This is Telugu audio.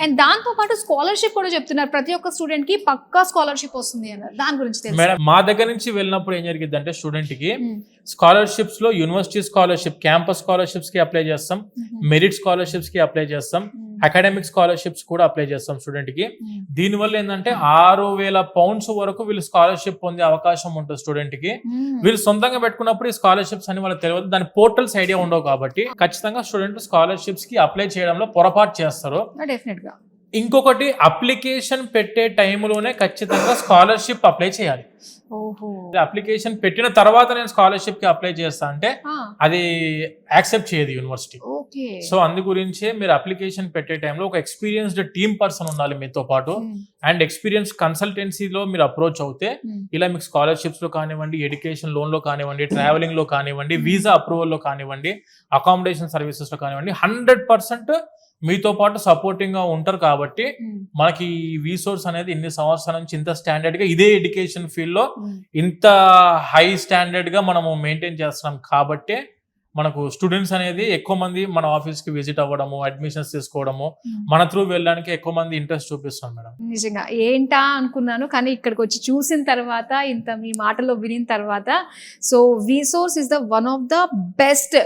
అండ్ దాంతో పాటు స్కాలర్షిప్ కూడా చెప్తున్నారు, ప్రతి ఒక్క స్టూడెంట్ కి పక్కా స్కాలర్షిప్ వస్తుంది అన్నారు. దాని గురించి తెలుసు. మేడం మా దగ్గర నుంచి వెళ్ళినప్పుడు ఏం జరిగింది అంటే స్టూడెంట్ కి స్కాలర్షిప్స్ లో యూనివర్సిటీ స్కాలర్షిప్, క్యాంపస్ స్కాలర్షిప్స్ కి అప్లై చేస్తాం, మెరిట్ స్కాలర్షిప్స్ కి అప్లై చేస్తాం, అకాడమిక్ స్కాలర్షిప్స్ కూడా అప్లై చేస్తాం స్టూడెంట్ కి. దీనివల్ల ఏంటంటే 6,000 pounds వరకు వీళ్ళు స్కాలర్షిప్ పొందే అవకాశం ఉంటుంది స్టూడెంట్ కి. వీళ్ళు సొంతంగా పెట్టుకున్నప్పుడు ఈ స్కాలర్షిప్స్ అని వాళ్ళకి తెలియదు, దాని పోర్టల్స్ ఐడియా ఉండవు కాబట్టి ఖచ్చితంగా స్టూడెంట్ స్కాలర్షిప్స్ కి అప్లై చేయడంలో పొరపాటు చేస్తారు. డెఫినెట్ గా. ఇంకొకటి, అప్లికేషన్ పెట్టే టైంలోనే ఖచ్చితంగా స్కాలర్షిప్ అప్లై చేయాలి. ఓహో. అప్లికేషన్ పెట్టిన తర్వాత నేను స్కాలర్షిప్ కి అప్లై చేస్తా అంటే అది యాక్సెప్ట్ చేయదు యూనివర్సిటీ. ఓకే. సో అందు గురించే మీరు అప్లికేషన్ పెట్టే టైంలో ఒక ఎక్స్పీరియన్స్డ్ టీమ్ పర్సన్ ఉండాలి మీతో పాటు. అండ్ ఎక్స్పీరియన్స్ కన్సల్టెన్సీలో మీరు అప్రోచ్ అవుతే ఇలా మీకు స్కాలర్షిప్స్ లో కానివ్వండి, ఎడ్యుకేషన్ లోన్ లో కానివ్వండి, ట్రావెలింగ్ లో కానివ్వండి, వీసా అప్రూవల్ లో కానివ్వండి, అకామిడేషన్ సర్వీసెస్ లో కానివ్వండి 100% మీతో పాటు సపోర్టింగ్ గా ఉంటారు. కాబట్టి మనకి వీసోర్స్ అనేది ఇన్ని సంవత్సరాల నుంచి ఇంత స్టాండర్డ్ గా ఇదే ఎడ్యుకేషన్ ఫీల్డ్ లో ఇంత హై స్టాండర్డ్ గా మనము మెయింటైన్ చేస్తున్నాం. కాబట్టి మనకు స్టూడెంట్స్ అనేది ఎక్కువ మంది మన ఆఫీస్ కి విజిట్ అవ్వడము, అడ్మిషన్స్ తీసుకోవడము, మన త్రూ వెళ్ళడానికి ఎక్కువ మంది ఇంట్రెస్ట్ చూపిస్తాం మేడం. నిజంగా ఏంటా అనుకున్నాను, కానీ ఇక్కడికి వచ్చి చూసిన తర్వాత, ఇంత మీ మాటలో వినిన తర్వాత, so వీసోర్స్ is the one of the best